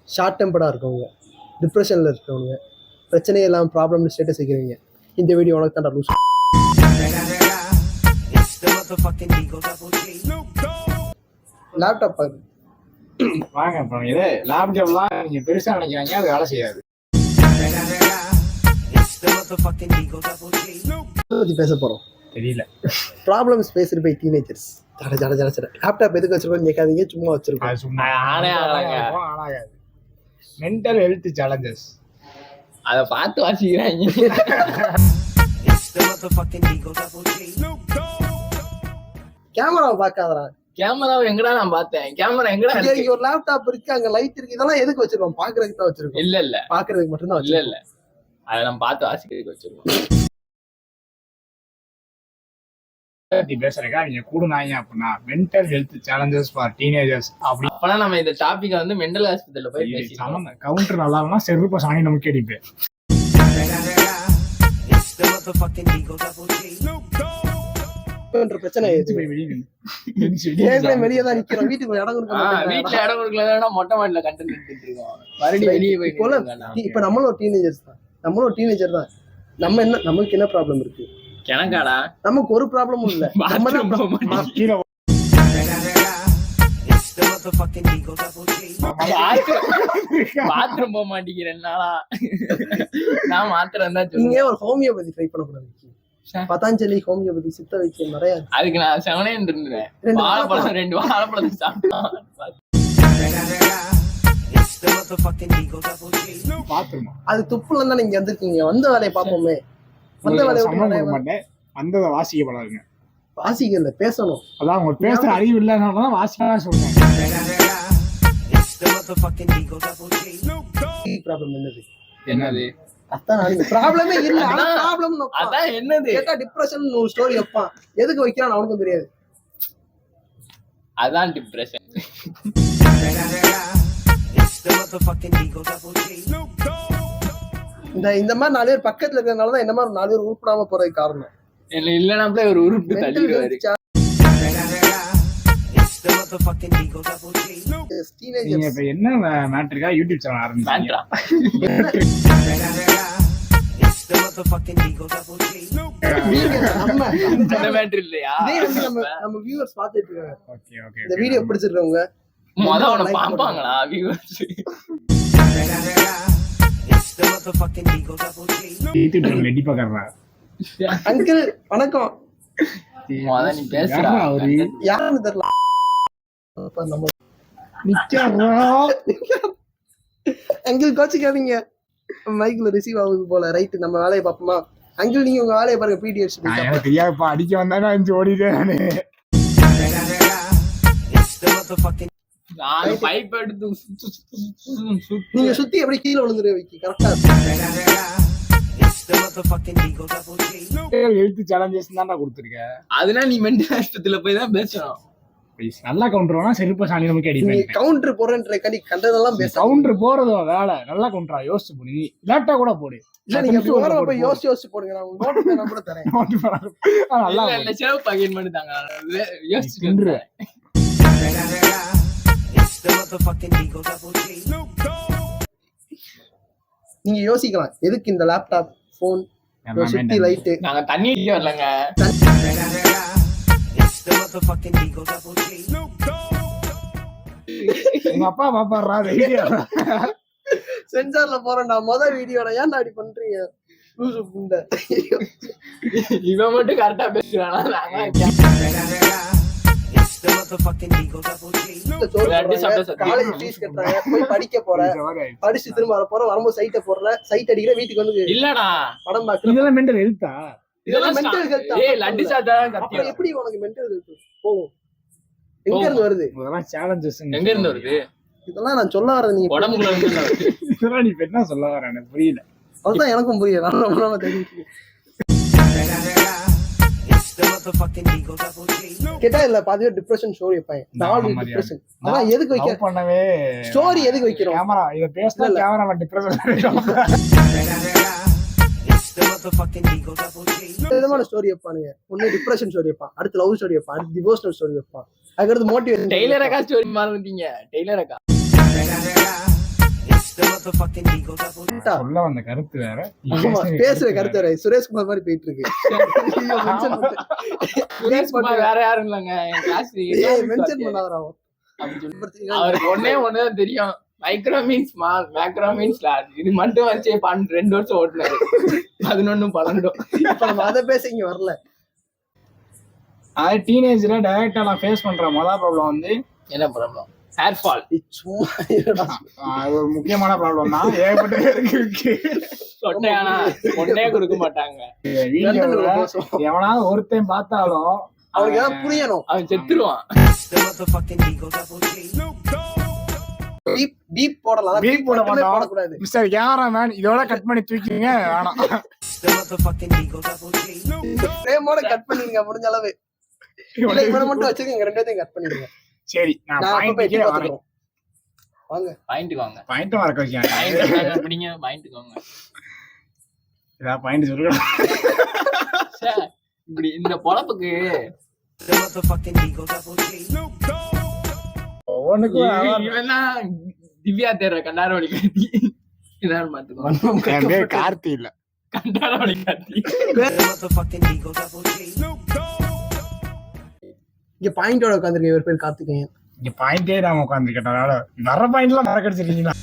Short டெம்பர்டாக இருக்கவங்க, டிப்ரெஷனில் இருக்கவங்க, பிரச்சனையே இல்லாமல் ப்ராப்ளம் ஸ்டேட்டஸ் வைக்கிறவங்க, இந்த வீடியோ உனக்கு தான் லூஸ். லேப்டாப் பாரு. வாங்க அப்புறம் இது லேப்டாப்லாம் நீங்க பெருசா நினைக்கிறாங்க, அது வேலை செய்யாது. பற்றி பேச போகிறோம். தெரியல. ப்ராப்ளம்ஸ் பேசுகிற by teenagers. Jadai Jadai Jadai Jadai. Laptop எதுக்கு வச்சிருக்கோம் கேட்காதீங்க, சும்மா வச்சிருக்கோம். அது சும்மா ஆனாகாது. மென்டல் ஹெல்த் சேலஞ்சஸ் அதை பார்த்து வாசிக்கிறாங்க. கேமராவை பார்க்காதடா. கேமராவை எங்கடா நான் பார்த்தேன்? கேமரா எங்கடா இருக்கு? ஒரு லேப்டாப் இருக்கு, அங்க லைட் இருக்கு. இதெல்லாம் எதுக்கு வச்சிருக்கோம்? பாக்குறதுக்கு தான் வச்சிருக்கோம். இல்ல இல்ல, பாக்குறதுக்கு மட்டும் தான். இல்ல இல்ல, அதை நம்ம பார்த்து வாசிக்கிறதுக்கு வச்சிருக்கோம். பேசுறக்கா நீங்க கூடுனாங்க அப்படின்னா mental health challenges for teenagers அப்படி. அப்பனா நம்ம இந்த டாபிக் வந்து மெண்டல் ஹாஸ்பிட்டல்ல போய் பேசிக்கலாம். கவுண்டர் நல்லா செருப்பு சாணி நமக்கு அடிப்பேன். பிரச்சனை வெளியே தான் நிக்கிறோம். வீட்டுக்கு இடம் கொடுக்க, வீட்டுல இடம் கொடுக்கலன்னா மொட்டை மாடியில கண்டென்ட் எடுத்துட்டு இருக்கோம். மறுபடியும் வெளியே போய் இப்ப நம்மளும் ஒரு டீனேஜர்ஸ் தான். நம்மளும் ஒரு டீனேஜர் தான். நம்ம என்ன, நமக்கு என்ன ப்ராப்ளம் இருக்கு? கிணக்காடா நமக்கு ஒரு ப்ராப்ளமும் இல்ல. பாத்ரூம் போக மாட்டேன். பாத்ரூம் போக மாட்டேங்கிறேன்னாலா நான் மாத்திரம் தான். நீங்க ஒரு ஹோமியோபதி ட்ரை பண்ணக்கூடாது. பதாஞ்சலி ஹோமியோபதி சித்த வைத்தியம் நிறைய. அதுக்கு நான் செவனே இருந்துருந்தேன். வாழைப்பழம் 2 வாழைப்பழத்தை சாப்பிட்டேன். அது துப்புல தான் நீங்க வந்திருக்கீங்க. வந்த வேலையை பார்ப்போமே. வந்த வேலையை வந்ததை வாசிக்கப்படாதுங்க. வாசிக்கல, பேசணும். அதான் உங்க பேசுற அறிவு இல்லைன்னா வாசிக்க சொல்றேன். ப்ராப்ளம் என்னது? என்னது? அதான் ப்ராப்ளமே இல்ல. ப்ராப்ளம் அதான் என்னது? கேட்டா டிப்ரெஷன் ஒரு ஸ்டோரி வைப்பான். எதுக்கு வைக்கிறான் அவனுக்கும் தெரியாது. அதான் டிப்ரெஷன். இந்த மாதிரி 4 பேர் பக்கத்துல இருக்கிறதுனாலதான் இந்த மாதிரி 4 பேர் உருப்படாம போறதுக்கு காரணம். இல்லைன்னா ஒரு உருப்பு தள்ளிடுவாரு. நீங்க இப்ப என்ன மேட்டருக்கா யூடியூப் சேனல் ஆரம்பிச்சீங்க? நம்ம வியூவர்ஸ் பாத்துட்டு இருக்காங்க. இந்த வீடியோ பிடிச்சிருக்கவங்க முதல்ல பாப்பாங்களா வியூவர்ஸ்? அங்கிள் வணக்கம். நீ பேசுறா யாருன்னு தெரியல. அங்கிள் கோச்சிக்காதீங்க, மைக்ல ரிசீவ் ஆகுது போல. ரைட், நம்ம வேலையை பார்ப்போமா? அங்கிள் நீங்க உங்க வேலையை பாருங்க. பிடிஎஸ் அடிக்க வந்தானே ஓடிட்டேன். பைப் எடுத்து நீங்க சுத்தி எப்படி கீழே விழுந்துரு வைக்கி கரெக்டா. அதனால நீ மென்டல் ஹாஸ்பிட்டல்ல போய் தான் பேசணும். நல்லா கவுண்டர்னா செருப்பு சாணி நமக்கு அடிப்பேன். கவுண்டர் போறேன்ற கடி கண்டதெல்லாம் பேச. கவுண்டர் போறதோ வேலை. நல்லா கவுண்டரா யோசிச்சு போடு. நீ லேட்டா கூட போடு. இல்ல நீங்க போறத போய் யோசிச்சு போடுங்க. நான் நோட் பண்ண கூட தரேன். நல்லா இல்ல சேவ் பாக்கெட் பண்ணி தாங்க. யோசிச்சு நீங்க யோசிக்கலாம், எதுக்கு இந்த லேப்டாப் போன் சுத்தி லைட்? நாங்க தண்ணி அடிக்க வரலங்க. எங்க அப்பா பாப்பாடுறா வீடியோ சென்சார்ல போறேன்டா. முதல் வீடியோட ஏன்டா அப்படி பண்றீங்க? இவன் மட்டும் கரெக்டா பேசுறானா? காலேஜ் ஃபீஸ் கட்டுறாங்க, போய் படிக்க போறேன், படிச்சு திரும்ப வர போறேன், வரும்போது சைட்டை போடுறேன், சைட் அடிக்கிற வீட்டுக்கு வந்து இல்லடா படம் பாக்குறேன். இதெல்லாம் மென்டல் ஹெல்த்தா? இதெல்லாம் மென்டல் ஹெல்த். ஏய் லட்டி சாதா அப்புறம் எப்படி உனக்கு மென்டல் ஹெல்த் போகும்? எங்க இருந்து வருது? இதெல்லாம் சேலஞ்சஸ். எங்க இருந்து வருது? இதெல்லாம் நான் சொல்ல வரது நீங்க உடம்புல இருந்து வருது. இதெல்லாம் நீ என்ன சொல்ல வர எனக்கு புரியல. அதுதான் எனக்கும் புரியல. நான் தெரிஞ்சுக்கிறேன். கேட்டா இல்ல பாதி டிப்ரெஷன் ஸ்டோரி வைப்பேன். 4 டிப்ரெஷன். ஆனா எதுக்கு வைக்க பண்ணவே ஸ்டோரி எதுக்கு வைக்கிறோம்? கேமரா இத பேசினா கேமரால டிப்ரெஷன். விதமான ஸ்டோரி வைப்பானுங்க. ஒண்ணு டிப்ரெஷன் ஸ்டோரி வைப்பான், அடுத்து லவ் ஸ்டோரி வைப்பான், அடுத்து டிவோர்ஷனல் ஸ்டோரி வைப்பான், அதுக்கடுத்து மோட்டிவேஷன். டெய்லர் அக்கா ஸ்டோரி மறந்துட்டீங்க. டெய்லர் அக்கா சொல்ல வந்த கருத்து வேற ஆமா, பேசுற கருத்து வேற. சுரேஷ்குமார் மாதிரி போயிட்டு இருக்கு. ஐயோ, mention பண்ணிட்டேன். சுரேஷ்குமார் வேற யாரும் இல்லங்க என் கிளாஸ் ஏய், mention பண்ணாதடா அவன். அவருக்கு ஒண்ணுதான் தெரியும். Micro means small, macro means large. இது மட்டும் வச்சு 2 வருஷம் ஓட்டுனாரு. 11 12. இப்ப நம்ம அதை பேச இங்க வரல. அது டீனேஜ்ல டைரக்டா நான் ஃபேஸ் பண்ற முதல் ப்ராப்ளம் வந்து என்ன ப்ராப்ளம்? Hair fall. சும்மா இருடா. அது ஒரு முக்கியமான ப்ராப்ளம் தான். ஏகப்பட்ட பேருக்கு இருக்கு. சொட்டையானா ஒன்னே கொடுக்க மாட்டாங்க. வீடியோல எவனாவது ஒருத்தன் பார்த்தாலும் அவனுக்கு ஏதாவது புரியணும். அவன் செத்துருவான். பீப் போடலாம். பீப் போட மாட்டோம். போடக்கூடாது. மிஸ்டர் கேமராமேன் இதோட கட் பண்ணி தூக்கிங்க. வேணாம். இந்த ஃப்ரேமோட கட் பண்ணிருங்க முடிஞ்ச அளவு. இல்ல இவனை மட்டும் வச்சிருக்கீங்க, ரெண்டையும் கட் பண்ணிருங்க. சரி நான் நான் அப்ப போய் பாயிண்ட்க்கே எட்டி வரேன். பார்த்துக்கிறோம். வாங்க. பாயிண்ட் வாங்க. பாயிண்ட் மறக்க வச்சேன். பாயிண்ட் அப்படிங்க பாயிண்ட் வாங்க. இதா பாயிண்ட் சொல்லுங்க. இப்படி இந்த பொழப்புக்கு ஒவ்வொன்றுக்கும் இவன் தான் திவ்யா தேர்ற கண்டாரவழி காட்டி. இதான் பாத்துக்கோ. என் பேர் கார்த்தி இல்ல. கண்டாரவழி காட்டி. இங்க பாயிண்டோட உட்காந்துருக்க இவர் பேர் கார்த்திகேயன். இங்க பாயிண்டே நாம உட்கார்ந்து கேட்டனால வர பாயிண்ட்லாம் மறக்கடிச்சிருக்கீங்களா?